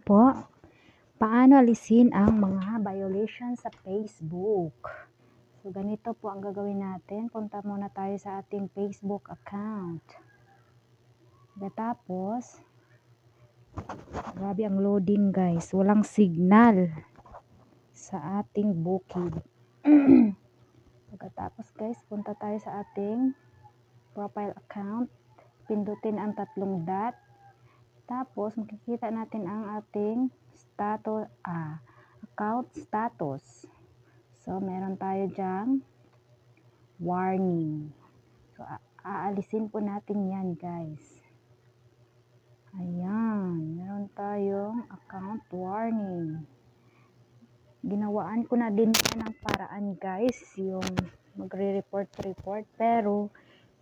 po, paano alisin ang mga violation sa Facebook? So, ganito po ang gagawin natin. Punta muna tayo sa ating Facebook account. Tapos, grabe ang loading guys. Walang signal sa ating bukid. Pagkatapos guys, punta tayo sa ating profile account. Pindutin ang tatlong dot. Tapos, makikita natin ang ating account status. So, meron tayo dyang warning. So, aalisin po natin yan, guys. Ayan. Meron tayong account warning. Ginawaan ko na din yan ng paraan, guys. Yung magre-report. Pero,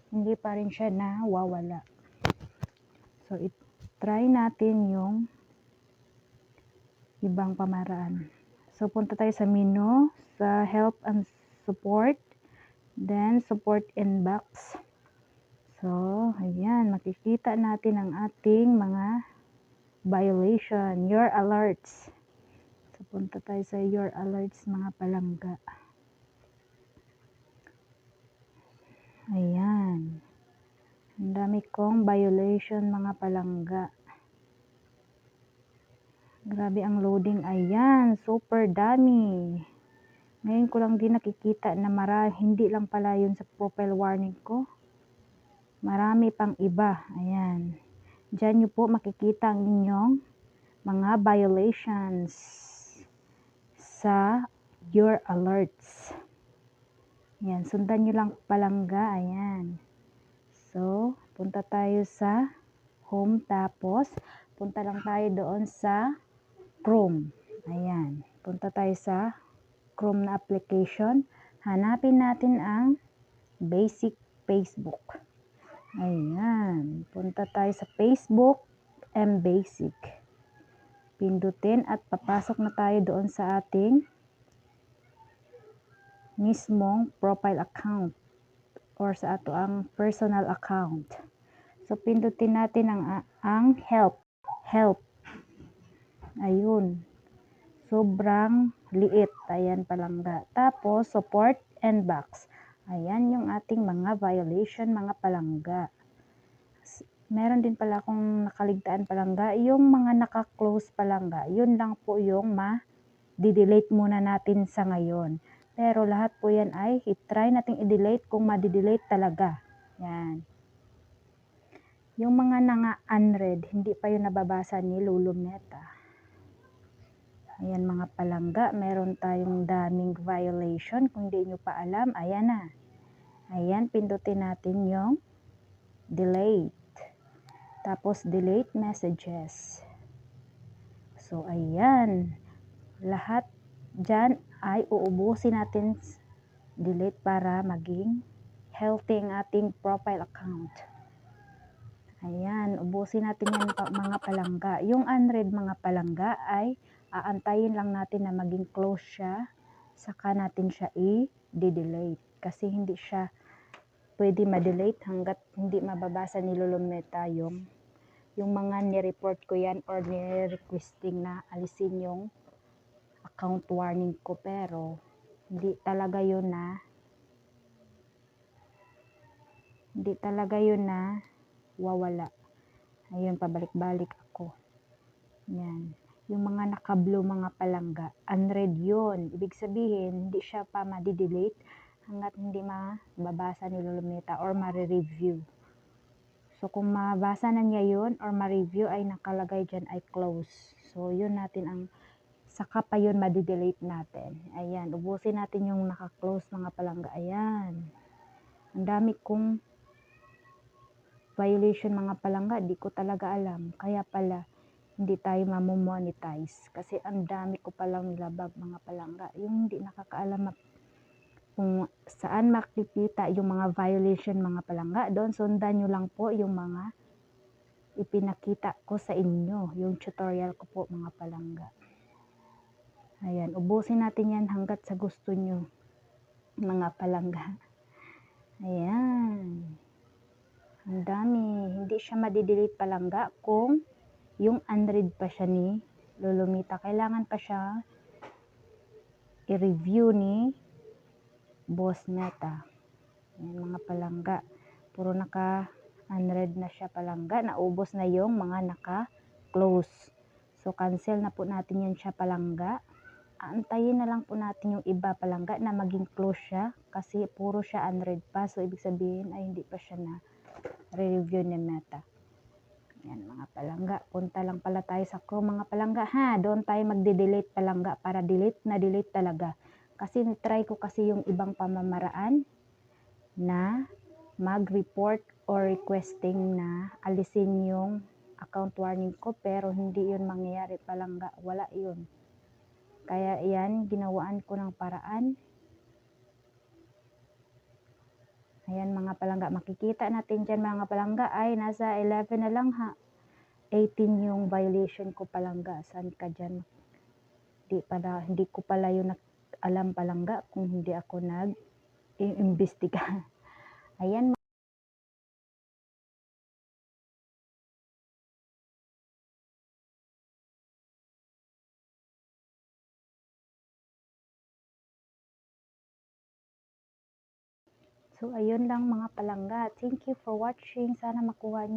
hindi pa rin siya nawawala. So, try natin yung ibang pamaraan. So, punta tayo sa menu, sa help and support, then support inbox. So, ayan, makikita natin ang ating mga violation, your alerts. So, punta tayo sa your alerts, mga palangga. Ayan. Ang dami kong violation, mga palangga. Grabe ang loading. Ayan, super dami. Ngayon ko lang din nakikita na hindi lang pala yun sa profile warning ko. Marami pang iba. Ayan. Diyan nyo po makikita ang inyong mga violations sa your alerts. Ayan. Sundan nyo lang palangga. Ayan. So, punta tayo sa home. Tapos, punta lang tayo doon sa Chrome. Ayan. Punta tayo sa Chrome na application. Hanapin natin ang basic Facebook. Ayan. Punta tayo sa Facebook and basic. Pindutin at papasok na tayo doon sa ating mismong profile account or sa ato ang personal account. So, pindutin natin ang help. Ayun. Sobrang liit. Ayan palangga. Tapos, support and box. Ayan yung ating mga violation, mga palangga. Meron din pala akong nakaligtaan palangga. Yung mga naka-close palangga, yun lang po yung ma-delete muna natin sa ngayon. Pero lahat po yan ay i-try nating i-delete kung ma-delete talaga. Yan. Yung mga unread, hindi pa yun nababasa ni Lulumeta. Ayan mga palangga, meron tayong daming violation. Kung di nyo pa alam, ayan na. Ayan, pindutin natin yung delete. Tapos delete messages. So, ayan. Lahat dyan ay uubusin natin delete para maging healthy ang ating profile account. Ayan, ubusin natin yan mga palangga. Yung unread mga palangga ay aantayin lang natin na maging close siya. Saka natin siya i-delete. Kasi hindi siya pwede ma-delete hanggat hindi mababasa ni Lulumeta yung mga ni-report ko yan or ni-requesting na alisin yung account warning ko. Pero hindi talaga yun na wawala. Ayun, pabalik-balik ako. Yan. Yung mga naka-blue mga palangga, unread yun. Ibig sabihin, hindi siya pa ma-delete hanggat hindi mababasa ni Lulumeta or ma-review. So, kung mabasa na niya yun or ma-review ay nakalagay dyan ay close. So, yun natin ang saka pa yun ma-delete natin. Ayan, ubusin natin yung naka-close mga palangga. Ayan. Ang dami kong violation mga palangga, di ko talaga alam. Kaya pala, hindi tayo mamomonetize. Kasi ang dami ko palang nilabag mga palangga. Yung hindi nakakaalam kung saan makikita yung mga violation mga palangga, doon sundan nyo lang po yung mga ipinakita ko sa inyo, yung tutorial ko po mga palangga. Ayan, ubusin natin yan hanggat sa gusto nyo mga palangga. Ayan, ang dami. Hindi siya ma-delete palangga kung yung unread pa siya ni Lulumita. Kailangan pa siya i-review ni Boss Meta. Ayan mga palangga. Puro naka-unread na siya palangga. Naubos na yung mga naka-close. So cancel na po natin yan siya palangga. Aantayin na lang po natin yung iba palangga na maging close siya. Kasi puro siya unread pa. So ibig sabihin ay hindi pa siya na re-review ni Meta. Yan mga palangga, punta lang pala tayo sa Chrome mga palangga ha. Doon tayo magde-delete palangga para delete na delete talaga. Kasi try ko kasi yung ibang pamamaraan na mag-report or requesting na alisin yung account warning ko, pero hindi yun mangyayari palangga. Wala yun. Kaya yan, ginawaan ko ng paraan. Ayan mga palangga, makikita natin dyan mga palangga ay nasa 11 na lang ha. 18 yung violation ko palangga. Saan ka dyan? Hindi ko pala yun alam palangga kung hindi ako nag-iimbestiga. Ayan. So ayun lang mga palangga. Thank you for watching. Sana makuha niyo